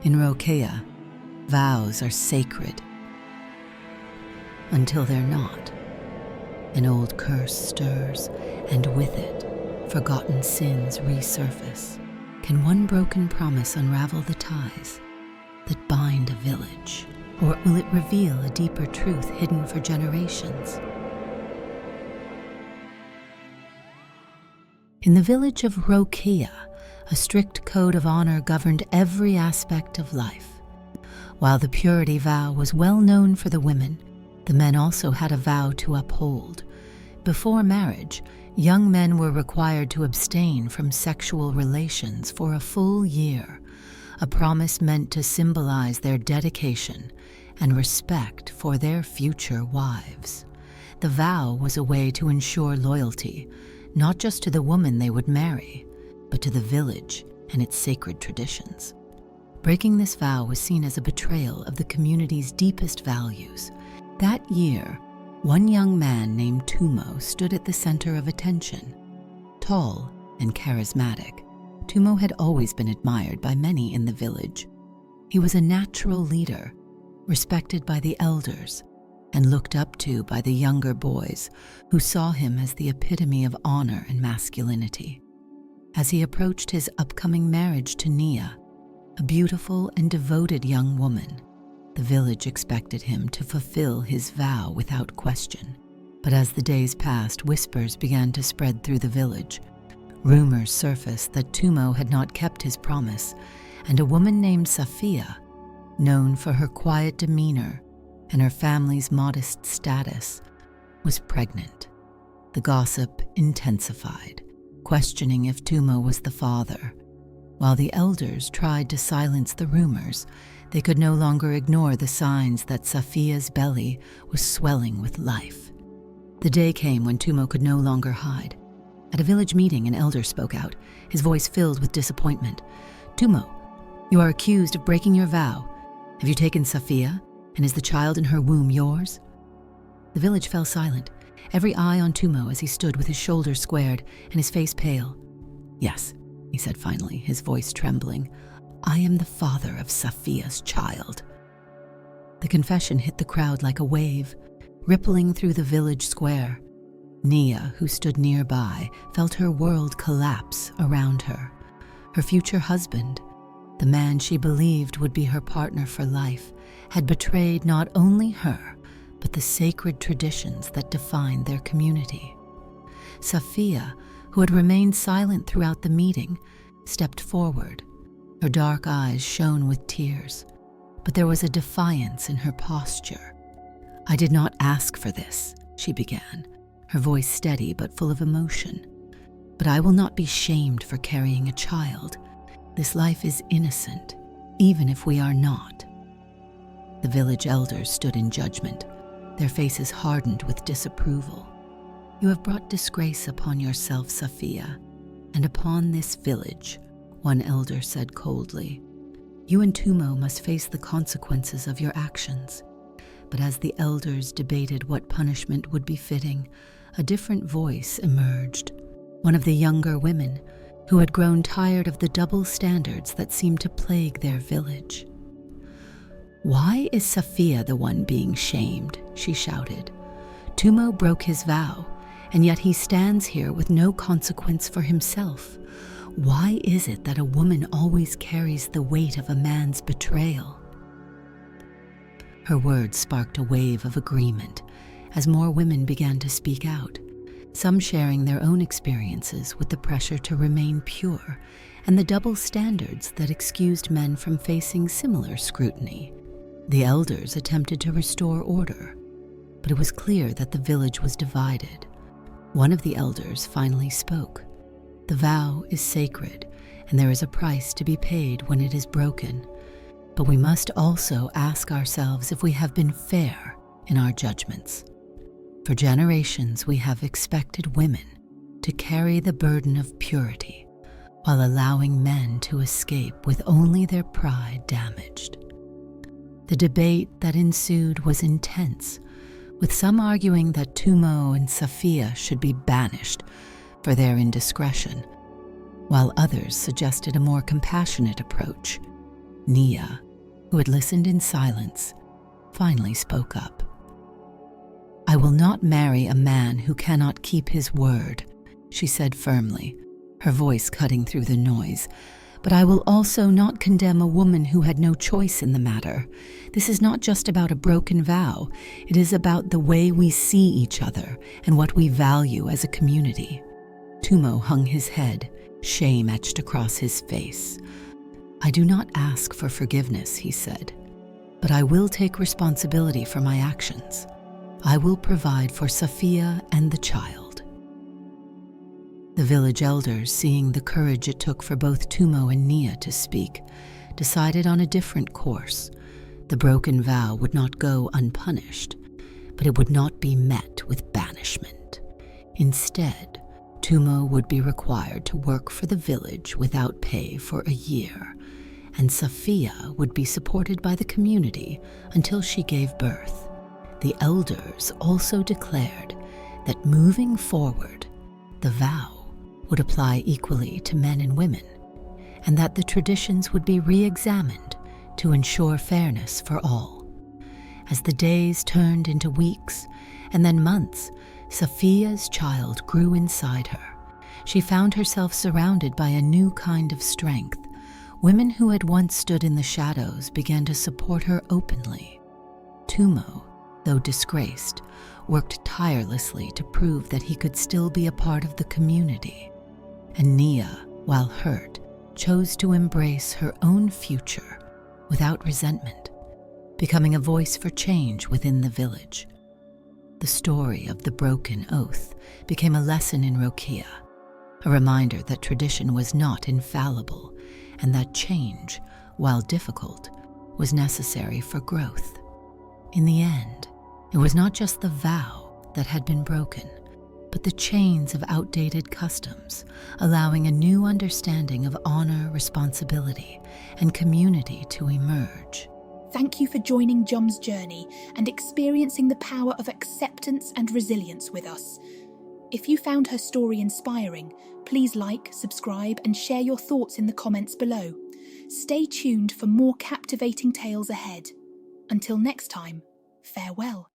In Rokea, vows are sacred until they're not. An old curse stirs, and with it, forgotten sins resurface. Can one broken promise unravel the ties that bind a village? Or will it reveal a deeper truth hidden for generations? In the village of Rokea, a strict code of honor governed every aspect of life. While the purity vow was well known for the women, the men also had a vow to uphold. Before marriage, young men were required to abstain from sexual relations for a full year, a promise meant to symbolize their dedication and respect for their future wives. The vow was a way to ensure loyalty, not just to the woman they would marry, but to the village and its sacred traditions. Breaking this vow was seen as a betrayal of the community's deepest values. That year, one young man named Tumo stood at the center of attention. Tall and charismatic, Tumo had always been admired by many in the village. He was a natural leader, respected by the elders, and looked up to by the younger boys who saw him as the epitome of honor and masculinity. As he approached his upcoming marriage to Nia, a beautiful and devoted young woman, the village expected him to fulfill his vow without question. But as the days passed, whispers began to spread through the village. Rumors surfaced that Tumo had not kept his promise, and a woman named Safiya, known for her quiet demeanor and her family's modest status, was pregnant. The gossip intensified, questioning if Tumo was the father. While the elders tried to silence the rumors, they could no longer ignore the signs that Safiya's belly was swelling with life. The day came when Tumo could no longer hide. At a village meeting, an elder spoke out, his voice filled with disappointment. "Tumo, you are accused of breaking your vow. Have you taken Safiya, and is the child in her womb yours?" The village fell silent, every eye on Tumo as he stood with his shoulders squared and his face pale. "Yes," he said finally, his voice trembling. "I am the father of Safiya's child." The confession hit the crowd like a wave, rippling through the village square. Nia, who stood nearby, felt her world collapse around her. Her future husband, the man she believed would be her partner for life, had betrayed not only her, but the sacred traditions that defined their community. Safiya, who had remained silent throughout the meeting, stepped forward. Her dark eyes shone with tears, but there was a defiance in her posture. "I did not ask for this," she began, her voice steady but full of emotion. "But I will not be shamed for carrying a child. This life is innocent, even if we are not." The village elders stood in judgment, their faces hardened with disapproval. "You have brought disgrace upon yourself, Safiya, and upon this village," one elder said coldly. "You and Tumo must face the consequences of your actions." But as the elders debated what punishment would be fitting, a different voice emerged, one of the younger women who had grown tired of the double standards that seemed to plague their village. "Why is Safiya the one being shamed?" she shouted. "Tumo broke his vow, and yet he stands here with no consequence for himself. Why is it that a woman always carries the weight of a man's betrayal?" Her words sparked a wave of agreement as more women began to speak out, some sharing their own experiences with the pressure to remain pure and the double standards that excused men from facing similar scrutiny. The elders attempted to restore order, but it was clear that the village was divided. One of the elders finally spoke. "The vow is sacred, and there is a price to be paid when it is broken. But we must also ask ourselves if we have been fair in our judgments. For generations, we have expected women to carry the burden of purity, while allowing men to escape with only their pride damaged." The debate that ensued was intense, with some arguing that Tumo and Safiya should be banished for their indiscretion, while others suggested a more compassionate approach, Nia, who had listened in silence, finally spoke up. "I will not marry a man who cannot keep his word," she said firmly, her voice cutting through the noise. "But I will also not condemn a woman who had no choice in the matter. This is not just about a broken vow. It is about the way we see each other and what we value as a community." Tumo hung his head, shame etched across his face. "I do not ask for forgiveness," he said, "but I will take responsibility for my actions. I will provide for Safiya and the child." The village elders, seeing the courage it took for both Tumo and Nia to speak, decided on a different course. The broken vow would not go unpunished, but it would not be met with banishment. Instead, Tumo would be required to work for the village without pay for a year, and Safiya would be supported by the community until she gave birth. The elders also declared that moving forward, the vow would apply equally to men and women, and that the traditions would be re-examined to ensure fairness for all. As the days turned into weeks and then months, Safiya's child grew inside her. She found herself surrounded by a new kind of strength. Women who had once stood in the shadows began to support her openly. Tumo, though disgraced, worked tirelessly to prove that he could still be a part of the community. And Nia, while hurt, chose to embrace her own future without resentment, becoming a voice for change within the village. The story of the broken oath became a lesson in Rokea, a reminder that tradition was not infallible and that change, while difficult, was necessary for growth. In the end, it was not just the vow that had been broken, but the chains of outdated customs, allowing a new understanding of honor, responsibility, and community to emerge. Thank you for joining Jum's journey and experiencing the power of acceptance and resilience with us. If you found her story inspiring, please like, subscribe, and share your thoughts in the comments below. Stay tuned for more captivating tales ahead. Until next time, farewell.